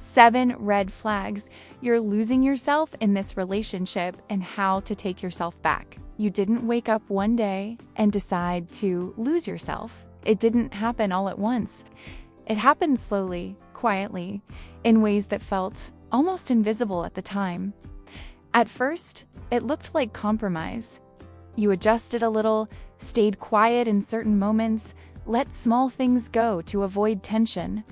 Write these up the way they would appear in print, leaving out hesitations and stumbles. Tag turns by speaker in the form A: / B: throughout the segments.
A: 7 red flags you're losing yourself in this relationship and how to take yourself back. You didn't wake up one day and decide to lose yourself. It didn't happen all at once. It happened slowly, quietly, in ways that felt almost invisible at the time. At first, it looked like compromise. You adjusted a little, stayed quiet in certain moments, let small things go to avoid tension.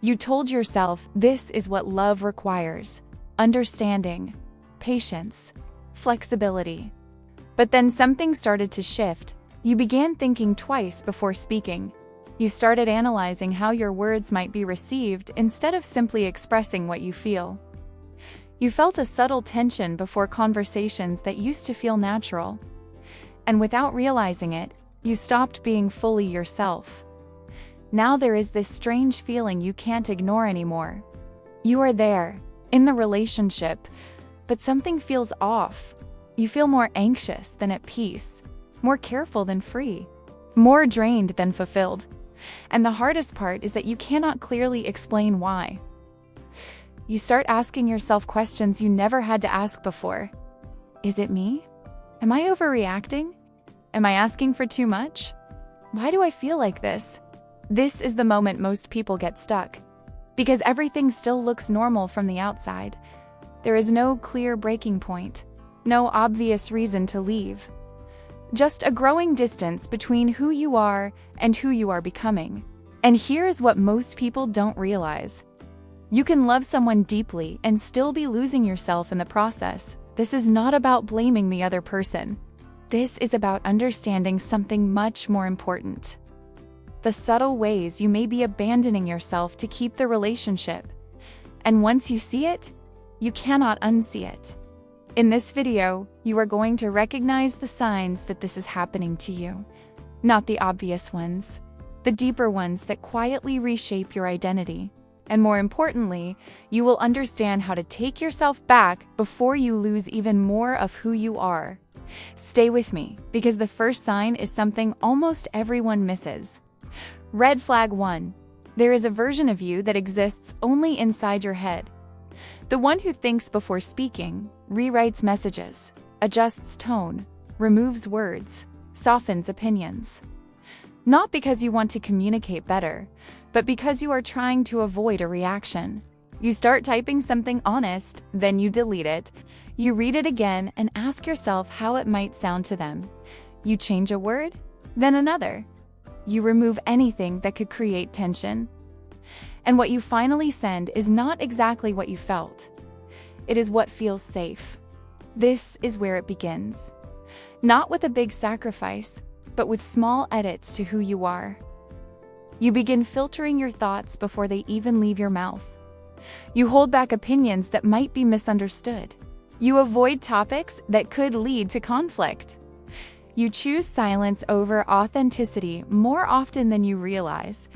A: You told yourself this is what love requires: understanding, patience, flexibility. But then something started to shift. You began thinking twice before speaking. You started analyzing how your words might be received instead of simply expressing what you feel. You felt a subtle tension before conversations that used to feel natural. And without realizing it, you stopped being fully yourself. Now there is this strange feeling you can't ignore anymore. You are there, in the relationship, but something feels off. You feel more anxious than at peace, more careful than free, more drained than fulfilled. And the hardest part is that you cannot clearly explain why. You start asking yourself questions you never had to ask before. Is it me? Am I overreacting? Am I asking for too much? Why do I feel like this? This is the moment most people get stuck, because everything still looks normal from the outside. There is no clear breaking point, no obvious reason to leave. Just a growing distance between who you are and who you are becoming. And here's what most people don't realize. You can love someone deeply and still be losing yourself in the process. This is not about blaming the other person. This is about understanding something much more important: the subtle ways you may be abandoning yourself to keep the relationship. And once you see it, you cannot unsee it. In this video, you are going to recognize the signs that this is happening to you. Not the obvious ones, the deeper ones that quietly reshape your identity. And more importantly, you will understand how to take yourself back before you lose even more of who you are. Stay with me, because the first sign is something almost everyone misses. Red flag 1. There is a version of you that exists only inside your head. The one who thinks before speaking, rewrites messages, adjusts tone, removes words, softens opinions. Not because you want to communicate better, but because you are trying to avoid a reaction. You start typing something honest, then you delete it. You read it again and ask yourself how it might sound to them. You change a word, then another. You remove anything that could create tension. And what you finally send is not exactly what you felt. It is what feels safe. This is where it begins. Not with a big sacrifice, but with small edits to who you are. You begin filtering your thoughts before they even leave your mouth. You hold back opinions that might be misunderstood. You avoid topics that could lead to conflict. You choose silence over authenticity more often than you realize.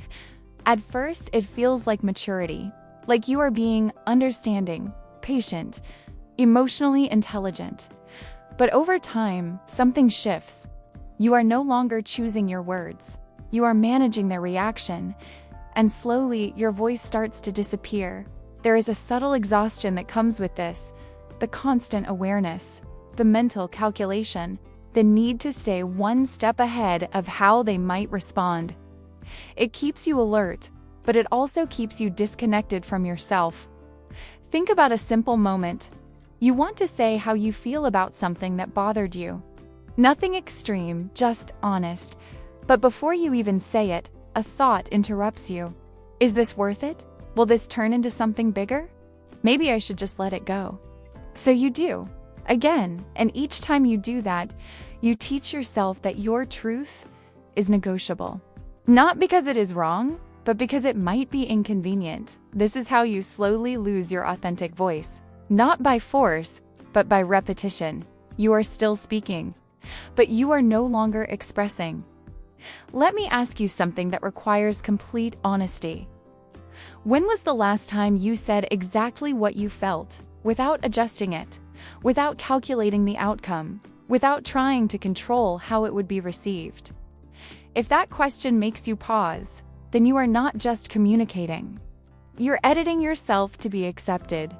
A: At first, it feels like maturity, like you are being understanding, patient, emotionally intelligent. But over time, something shifts. You are no longer choosing your words. You are managing their reaction, and slowly your voice starts to disappear. There is a subtle exhaustion that comes with this, the constant awareness, the mental calculation, the need to stay one step ahead of how they might respond. It keeps you alert, but it also keeps you disconnected from yourself. Think about a simple moment. You want to say how you feel about something that bothered you. Nothing extreme, just honest. But before you even say it, a thought interrupts you. Is this worth it? Will this turn into something bigger? Maybe I should just let it go. So you do, again, and each time you do that, you teach yourself that your truth is negotiable. Not because it is wrong, but because it might be inconvenient. This is how you slowly lose your authentic voice. Not by force, but by repetition. You are still speaking, but you are no longer expressing. Let me ask you something that requires complete honesty. When was the last time you said exactly what you felt, without adjusting it, without calculating the outcome, without trying to control how it would be received? If that question makes you pause, then you are not just communicating. You're editing yourself to be accepted.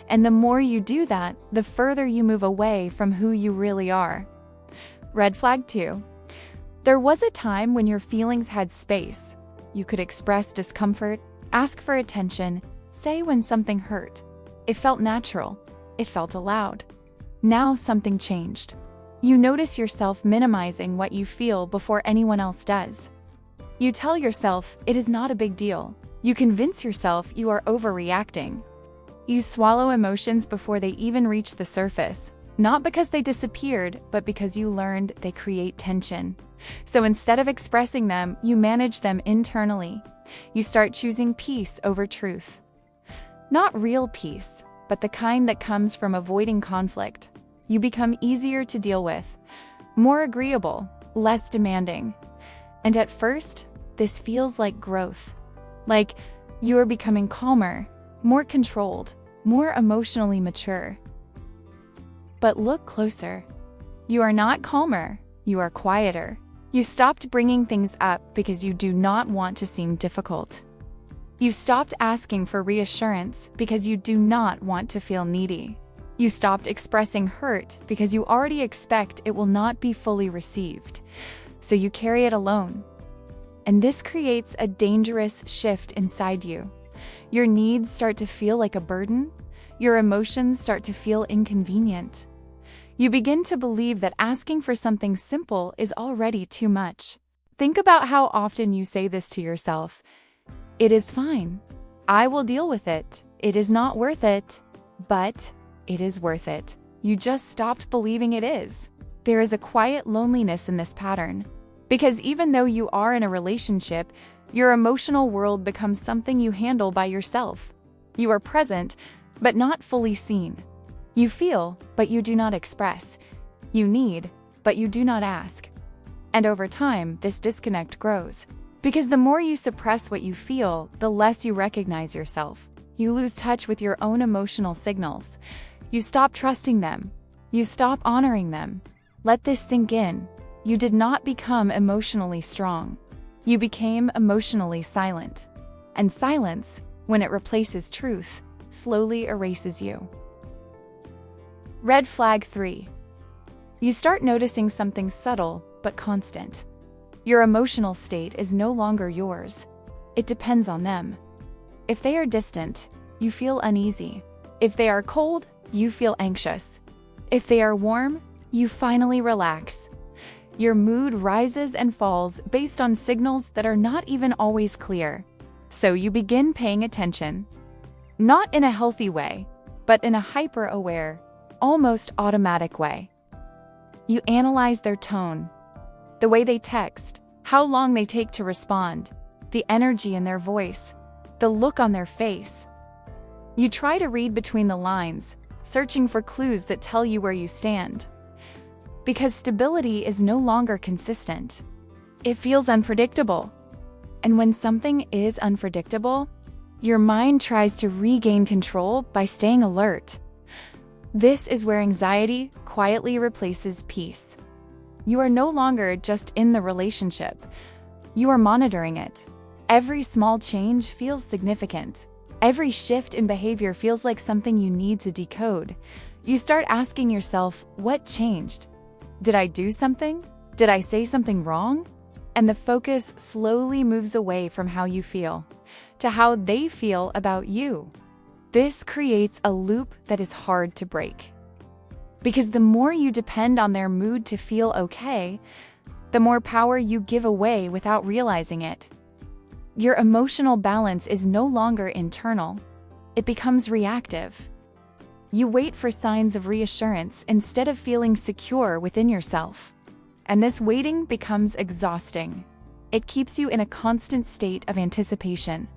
A: And the more you do that, the further you move away from who you really are. Red flag 2. There was a time when your feelings had space. You could express discomfort, ask for attention, say when something hurt. It felt natural. It felt allowed. Now something changed. You notice yourself minimizing what you feel before anyone else does. You tell yourself it is not a big deal. You convince yourself you are overreacting. You swallow emotions before they even reach the surface, not because they disappeared, but because you learned they create tension. So instead of expressing them, you manage them internally. You start choosing peace over truth. Not real peace, but the kind that comes from avoiding conflict. You become easier to deal with, more agreeable, less demanding. And at first, this feels like growth. Like you are becoming calmer, more controlled, more emotionally mature. But look closer. You are not calmer, you are quieter. You stopped bringing things up because you do not want to seem difficult. You stopped asking for reassurance because you do not want to feel needy. You stopped expressing hurt because you already expect it will not be fully received. So you carry it alone. And this creates a dangerous shift inside you. Your needs start to feel like a burden. Your emotions start to feel inconvenient. You begin to believe that asking for something simple is already too much. Think about how often you say this to yourself. It is fine. I will deal with it. It is not worth it. But it is worth it. You just stopped believing it is. There is a quiet loneliness in this pattern. Because even though you are in a relationship, your emotional world becomes something you handle by yourself. You are present, but not fully seen. You feel, but you do not express. You need, but you do not ask. And over time, this disconnect grows. Because the more you suppress what you feel, the less you recognize yourself. You lose touch with your own emotional signals. You stop trusting them. You stop honoring them. Let this sink in. You did not become emotionally strong. You became emotionally silent. And silence, when it replaces truth, slowly erases you. Red flag 3. You start noticing something subtle but constant. Your emotional state is no longer yours. It depends on them. If they are distant, you feel uneasy. If they are cold, you feel anxious. If they are warm, you finally relax. Your mood rises and falls based on signals that are not even always clear. So you begin paying attention. Not in a healthy way, but in a hyper-aware, almost automatic way. You analyze their tone, the way they text, how long they take to respond, the energy in their voice, the look on their face. You try to read between the lines, searching for clues that tell you where you stand. Because stability is no longer consistent. It feels unpredictable. And when something is unpredictable, your mind tries to regain control by staying alert. This is where anxiety quietly replaces peace. You are no longer just in the relationship. You are monitoring it. Every small change feels significant. Every shift in behavior feels like something you need to decode. You start asking yourself, what changed? Did I do something? Did I say something wrong? And the focus slowly moves away from how you feel to how they feel about you. This creates a loop that is hard to break. Because the more you depend on their mood to feel okay, the more power you give away without realizing it. Your emotional balance is no longer internal. It becomes reactive. You wait for signs of reassurance instead of feeling secure within yourself. And this waiting becomes exhausting. It keeps you in a constant state of anticipation.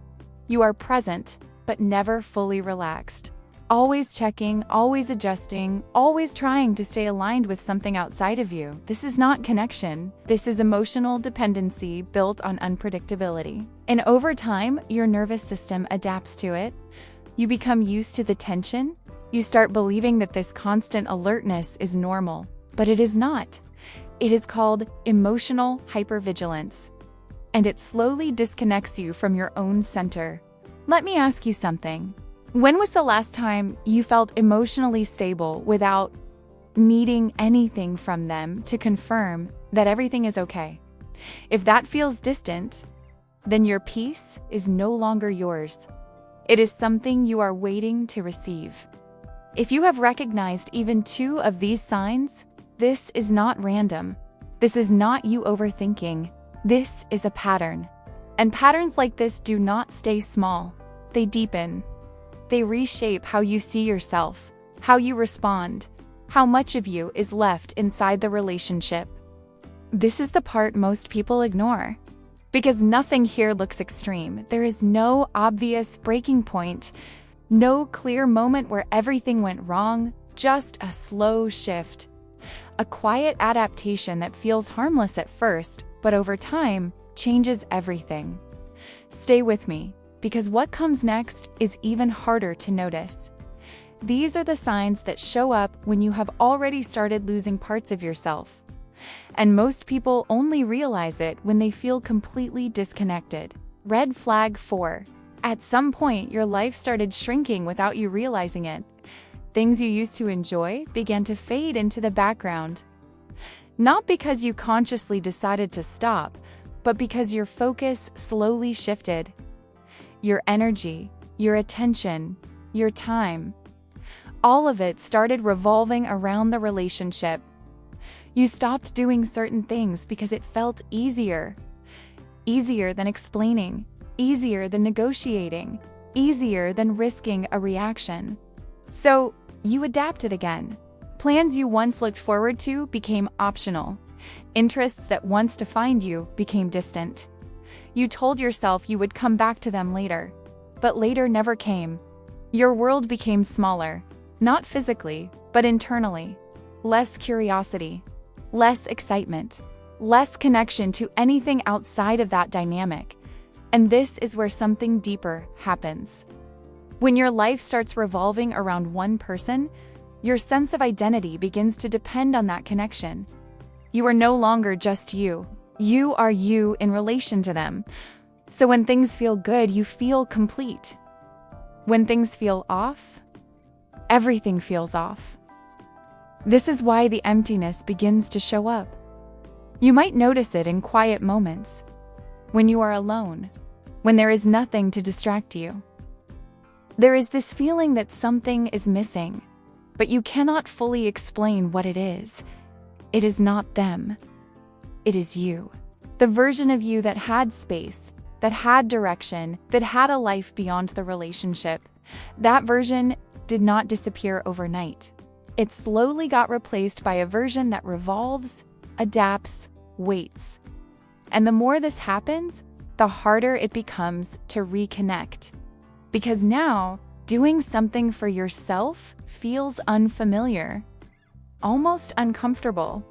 A: You are present, but never fully relaxed. Always checking, always adjusting, always trying to stay aligned with something outside of you. This is not connection. This is emotional dependency built on unpredictability. And over time, your nervous system adapts to it. You become used to the tension. You start believing that this constant alertness is normal, but it is not. It is called emotional hypervigilance. And it slowly disconnects you from your own center, Let me ask you something. When was the last time you felt emotionally stable without needing anything from them to confirm that everything is okay? If that feels distant, then your peace is no longer yours. It is something you are waiting to receive. If you have recognized even 2 of these signs, this is not random. This is not you overthinking. This is a pattern. And patterns like this do not stay small. They deepen. They reshape how you see yourself, how you respond, how much of you is left inside the relationship. This is the part most people ignore. Because nothing here looks extreme. There is no obvious breaking point, no clear moment where everything went wrong, just a slow shift. A quiet adaptation that feels harmless at first, but over time, changes everything. Stay with me, because what comes next is even harder to notice. These are the signs that show up when you have already started losing parts of yourself. And most people only realize it when they feel completely disconnected. Red flag 4. At some point, your life started shrinking without you realizing it. Things you used to enjoy began to fade into the background. Not because you consciously decided to stop, but because your focus slowly shifted. Your energy, your attention, your time. All of it started revolving around the relationship. You stopped doing certain things because it felt easier. Easier than explaining, easier than negotiating, easier than risking a reaction. So, you adapted again. Plans you once looked forward to became optional. Interests that once defined you became distant. You told yourself you would come back to them later, but later never came. Your world became smaller, not physically, but internally. Less curiosity, less excitement, less connection to anything outside of that dynamic. And this is where something deeper happens. When your life starts revolving around one person, your sense of identity begins to depend on that connection. You are no longer just you. You are you in relation to them. So when things feel good, you feel complete. When things feel off, everything feels off. This is why the emptiness begins to show up. You might notice it in quiet moments, when you are alone, when there is nothing to distract you. There is this feeling that something is missing, but you cannot fully explain what it is. It is not them. It is you. The version of you that had space, that had direction, that had a life beyond the relationship. That version did not disappear overnight. It slowly got replaced by a version that revolves, adapts, waits. And the more this happens, the harder it becomes to reconnect. Because now, doing something for yourself feels unfamiliar, almost uncomfortable.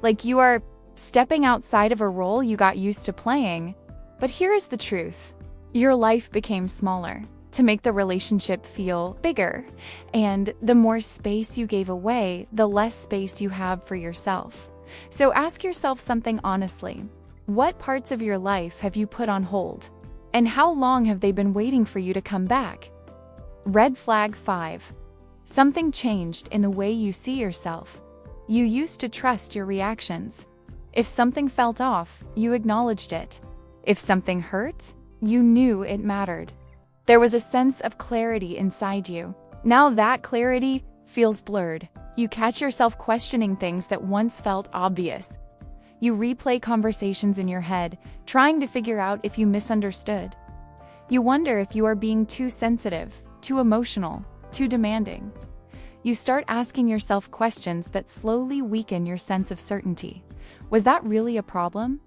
A: Like you are stepping outside of a role you got used to playing. But here is the truth. Your life became smaller to make the relationship feel bigger. And the more space you gave away, the less space you have for yourself. So ask yourself something honestly. What parts of your life have you put on hold? And how long have they been waiting for you to come back? Red flag 5. Something changed in the way you see yourself. You used to trust your reactions. If something felt off, you acknowledged it. If something hurt, you knew it mattered. There was a sense of clarity inside you. Now that clarity feels blurred. You catch yourself questioning things that once felt obvious. You replay conversations in your head, trying to figure out if you misunderstood. You wonder if you are being too sensitive, too emotional, too demanding. You start asking yourself questions that slowly weaken your sense of certainty. Was that really a problem?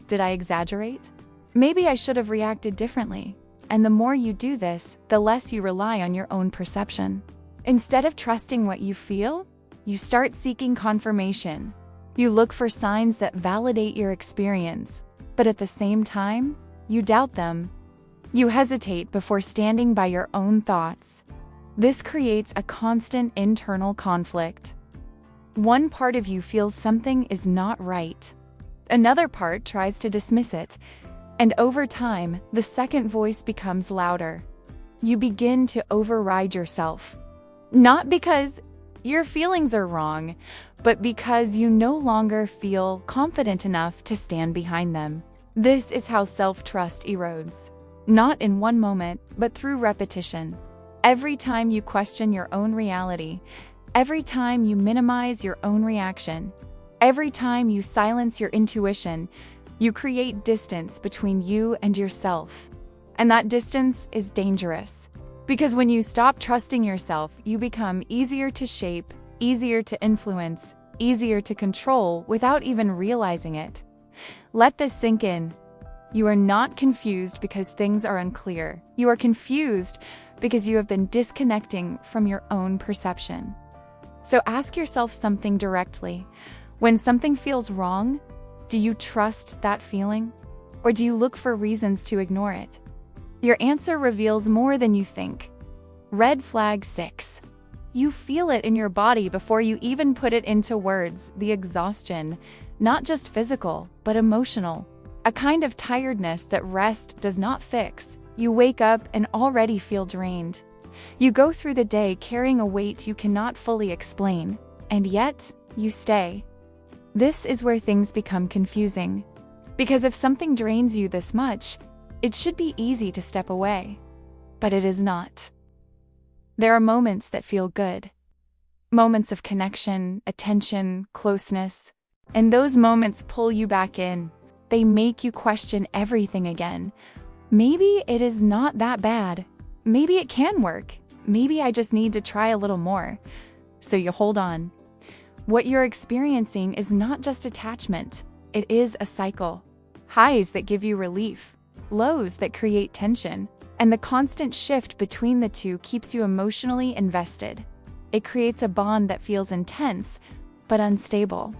A: Did I exaggerate? Maybe I should have reacted differently. And the more you do this, the less you rely on your own perception. Instead of trusting what you feel, you start seeking confirmation. You look for signs that validate your experience, but at the same time, you doubt them. You hesitate before standing by your own thoughts. This creates a constant internal conflict. One part of you feels something is not right. Another part tries to dismiss it, and over time, the second voice becomes louder. You begin to override yourself. Not because your feelings are wrong, but because you no longer feel confident enough to stand behind them. This is how self-trust erodes. Not in one moment, but through repetition. Every time you question your own reality, every time you minimize your own reaction, every time you silence your intuition, you create distance between you and yourself. And that distance is dangerous. Because when you stop trusting yourself, you become easier to shape, easier to influence, easier to control without even realizing it. Let this sink in. You are not confused because things are unclear. You are confused because you have been disconnecting from your own perception. So ask yourself something directly. When something feels wrong, do you trust that feeling? Or do you look for reasons to ignore it? Your answer reveals more than you think. Red flag 6. You feel it in your body before you even put it into words, the exhaustion, not just physical, but emotional. A kind of tiredness that rest does not fix. You wake up and already feel drained. You go through the day carrying a weight you cannot fully explain, and yet you stay. This is where things become confusing. Because if something drains you this much, it should be easy to step away. But it is not. There are moments that feel good. Moments of connection, attention, closeness. And those moments pull you back in. They make you question everything again. Maybe it is not that bad. Maybe it can work. Maybe I just need to try a little more. So you hold on. What you're experiencing is not just attachment. It is a cycle. Highs that give you relief, lows that create tension, and the constant shift between the two keeps you emotionally invested. It creates a bond that feels intense, but unstable.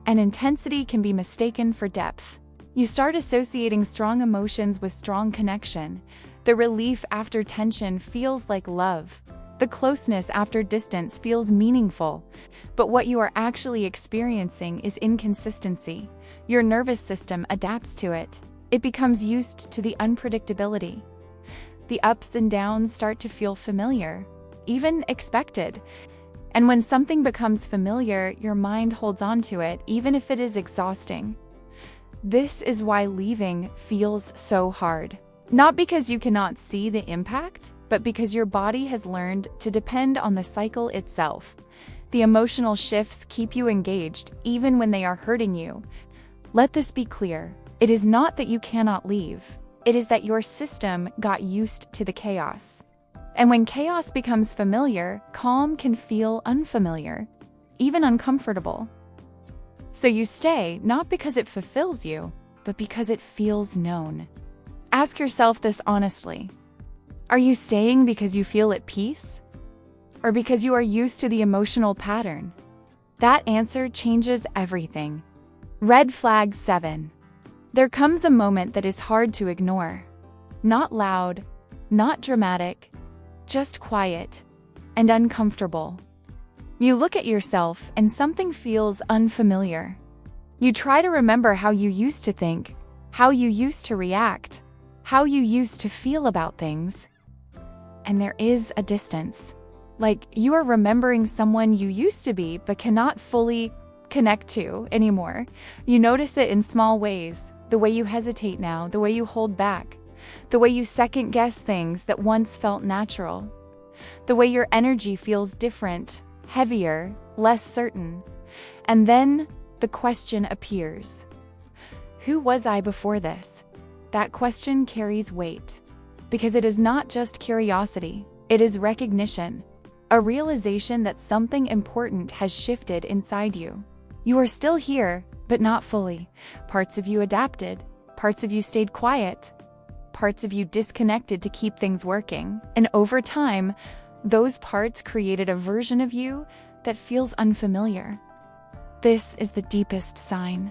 A: And intensity can be mistaken for depth. You start associating strong emotions with strong connection. The relief after tension feels like love. The closeness after distance feels meaningful. But what you are actually experiencing is inconsistency. Your nervous system adapts to it. It becomes used to the unpredictability. The ups and downs start to feel familiar, even expected. And when something becomes familiar, your mind holds on to it, even if it is exhausting. This is why leaving feels so hard. Not because you cannot see the impact, but because your body has learned to depend on the cycle itself. The emotional shifts keep you engaged, even when they are hurting you. Let this be clear. It is not that you cannot leave. It is that your system got used to the chaos. And when chaos becomes familiar, calm can feel unfamiliar, even uncomfortable. So you stay, not because it fulfills you, but because it feels known. Ask yourself this honestly. Are you staying because you feel at peace? Or because you are used to the emotional pattern? That answer changes everything. Red flag 7. There comes a moment that is hard to ignore. Not loud, not dramatic, just quiet and uncomfortable. You look at yourself and something feels unfamiliar. You try to remember how you used to think, how you used to react, how you used to feel about things. And there is a distance. Like you are remembering someone you used to be but cannot fully connect to anymore. You notice it in small ways, the way you hesitate now, the way you hold back, the way you second-guess things that once felt natural, the way your energy feels different, heavier, less certain. And then the question appears. Who was I before this? That question carries weight, because it is not just curiosity, it is recognition, a realization that something important has shifted inside you. You are still here, but not fully. Parts of you adapted, parts of you stayed quiet, parts of you disconnected to keep things working. And over time, those parts created a version of you that feels unfamiliar. This is the deepest sign.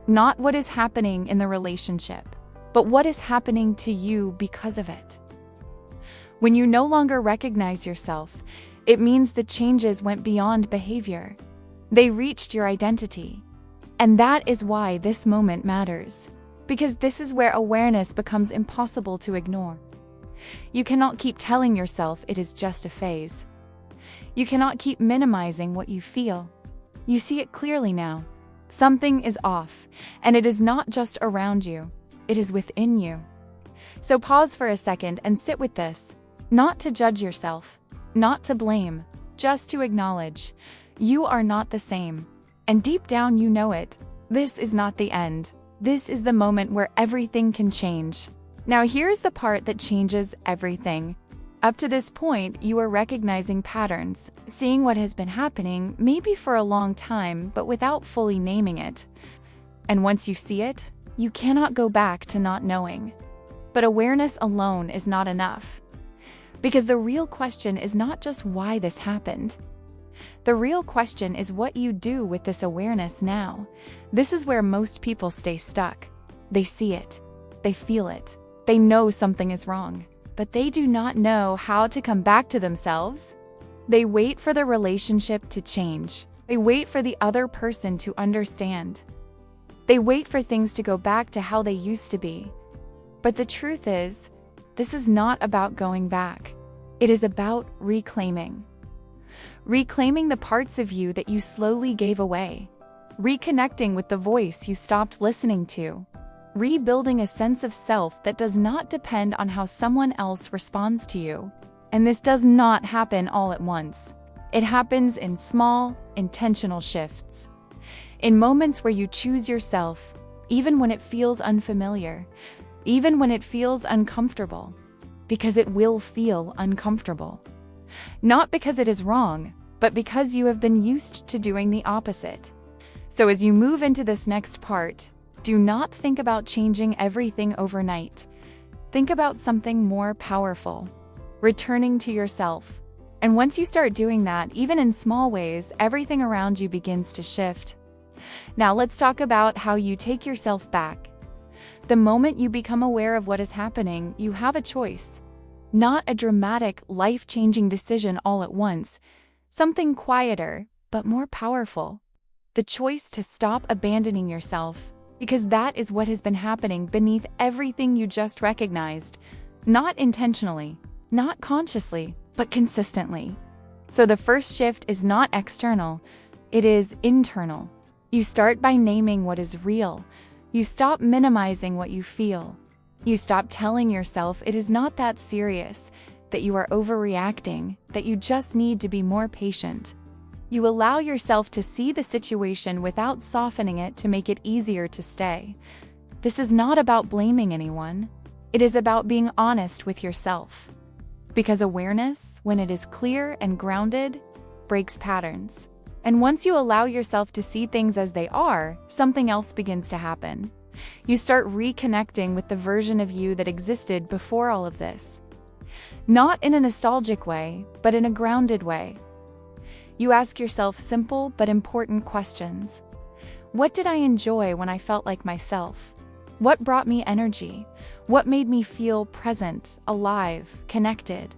A: Not what is happening in the relationship, but what is happening to you because of it. When you no longer recognize yourself, it means the changes went beyond behavior. They reached your identity. And that is why this moment matters. Because this is where awareness becomes impossible to ignore. You cannot keep telling yourself it is just a phase. You cannot keep minimizing what you feel. You see it clearly now. Something is off, and it is not just around you, it is within you. So pause for a second and sit with this, not to judge yourself, not to blame, just to acknowledge. You are not the same, and deep down you know it. This is not the end. This is the moment where everything can change. Now here's the part that changes everything. Up to this point, you are recognizing patterns, seeing what has been happening, maybe for a long time, but without fully naming it. And once you see it, you cannot go back to not knowing. But awareness alone is not enough. Because the real question is not just why this happened. The real question is what you do with this awareness now. This is where most people stay stuck. They see it. They feel it. They know something is wrong. But they do not know how to come back to themselves. They wait for the relationship to change. They wait for the other person to understand. They wait for things to go back to how they used to be. But the truth is, this is not about going back. It is about reclaiming. Reclaiming the parts of you that you slowly gave away. Reconnecting with the voice you stopped listening to. Rebuilding a sense of self that does not depend on how someone else responds to you. And this does not happen all at once. It happens in small, intentional shifts. In moments where you choose yourself, even when it feels unfamiliar, even when it feels uncomfortable, because it will feel uncomfortable. Not because it is wrong, but because you have been used to doing the opposite. So as you move into this next part, do not think about changing everything overnight. Think about something more powerful, returning to yourself. And once you start doing that, even in small ways, everything around you begins to shift. Now let's talk about how you take yourself back. The moment you become aware of what is happening, you have a choice. Not a dramatic, life-changing decision all at once, something quieter, but more powerful. The choice to stop abandoning yourself. Because that is what has been happening beneath everything you just recognized. Not intentionally, not consciously, but consistently. So the first shift is not external, it is internal. You start by naming what is real. You stop minimizing what you feel. You stop telling yourself it is not that serious, that you are overreacting, that you just need to be more patient. You allow yourself to see the situation without softening it to make it easier to stay. This is not about blaming anyone. It is about being honest with yourself. Because awareness, when it is clear and grounded, breaks patterns. And once you allow yourself to see things as they are, something else begins to happen. You start reconnecting with the version of you that existed before all of this. Not in a nostalgic way, but in a grounded way. You ask yourself simple but important questions. What did I enjoy when I felt like myself? What brought me energy? What made me feel present, alive, connected?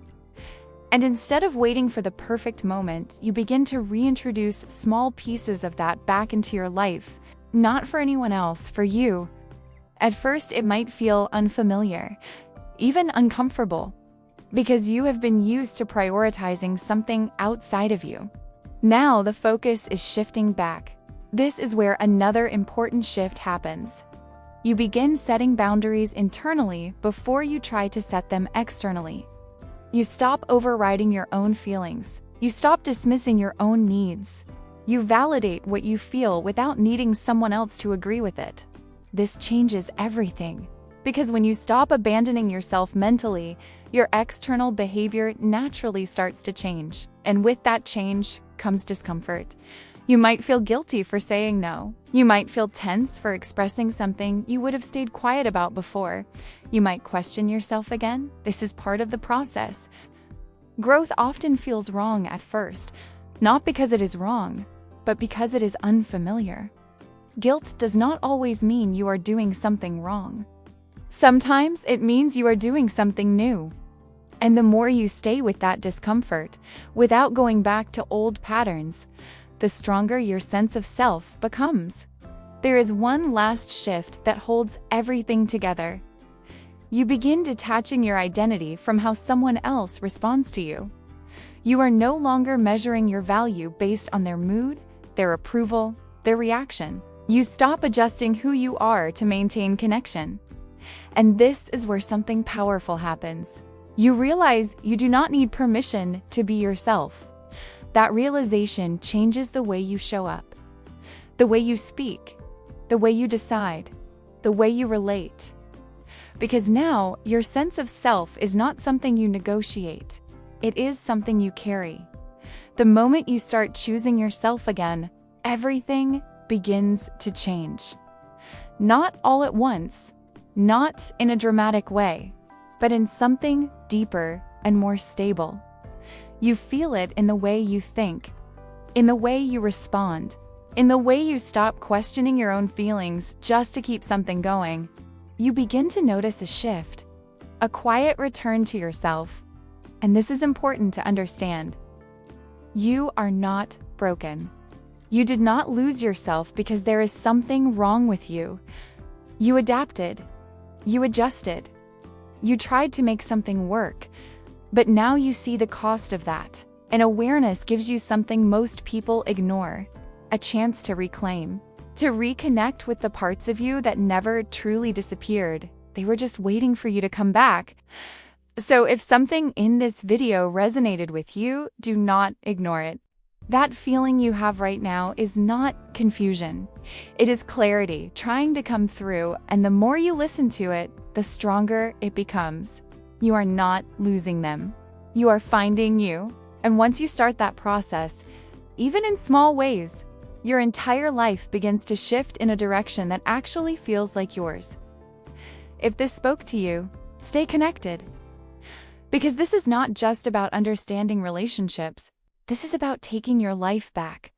A: And instead of waiting for the perfect moment, you begin to reintroduce small pieces of that back into your life, not for anyone else, for you. At first, it might feel unfamiliar, even uncomfortable, because you have been used to prioritizing something outside of you. Now the focus is shifting back. This is where another important shift happens. You begin setting boundaries internally before you try to set them externally. You stop overriding your own feelings. You stop dismissing your own needs. You validate what you feel without needing someone else to agree with it. This changes everything. Because when you stop abandoning yourself mentally, your external behavior naturally starts to change. And with that change comes discomfort. You might feel guilty for saying no. You might feel tense for expressing something you would have stayed quiet about before. You might question yourself again. This is part of the process. Growth often feels wrong at first, not because it is wrong, but because it is unfamiliar. Guilt does not always mean you are doing something wrong. Sometimes it means you are doing something new. And the more you stay with that discomfort, without going back to old patterns, the stronger your sense of self becomes. There is one last shift that holds everything together. You begin detaching your identity from how someone else responds to you. You are no longer measuring your value based on their mood, their approval, their reaction. You stop adjusting who you are to maintain connection. And this is where something powerful happens. You realize you do not need permission to be yourself. That realization changes the way you show up, the way you speak, the way you decide, the way you relate. Because now, your sense of self is not something you negotiate. It is something you carry. The moment you start choosing yourself again, everything begins to change. Not all at once, not in a dramatic way, but in something deeper and more stable. You feel it in the way you think, in the way you respond, in the way you stop questioning your own feelings just to keep something going. You begin to notice a shift, a quiet return to yourself. And this is important to understand. You are not broken. You did not lose yourself because there is something wrong with you. You adapted. You adjusted. You tried to make something work. But now you see the cost of that. And awareness gives you something most people ignore, a chance to reclaim, to reconnect with the parts of you that never truly disappeared. They were just waiting for you to come back. So if something in this video resonated with you, do not ignore it. That feeling you have right now is not confusion. It is clarity trying to come through, and the more you listen to it, the stronger it becomes. You are not losing them. You are finding you. And once you start that process, even in small ways, your entire life begins to shift in a direction that actually feels like yours. If this spoke to you, stay connected. Because this is not just about understanding relationships. This is about taking your life back,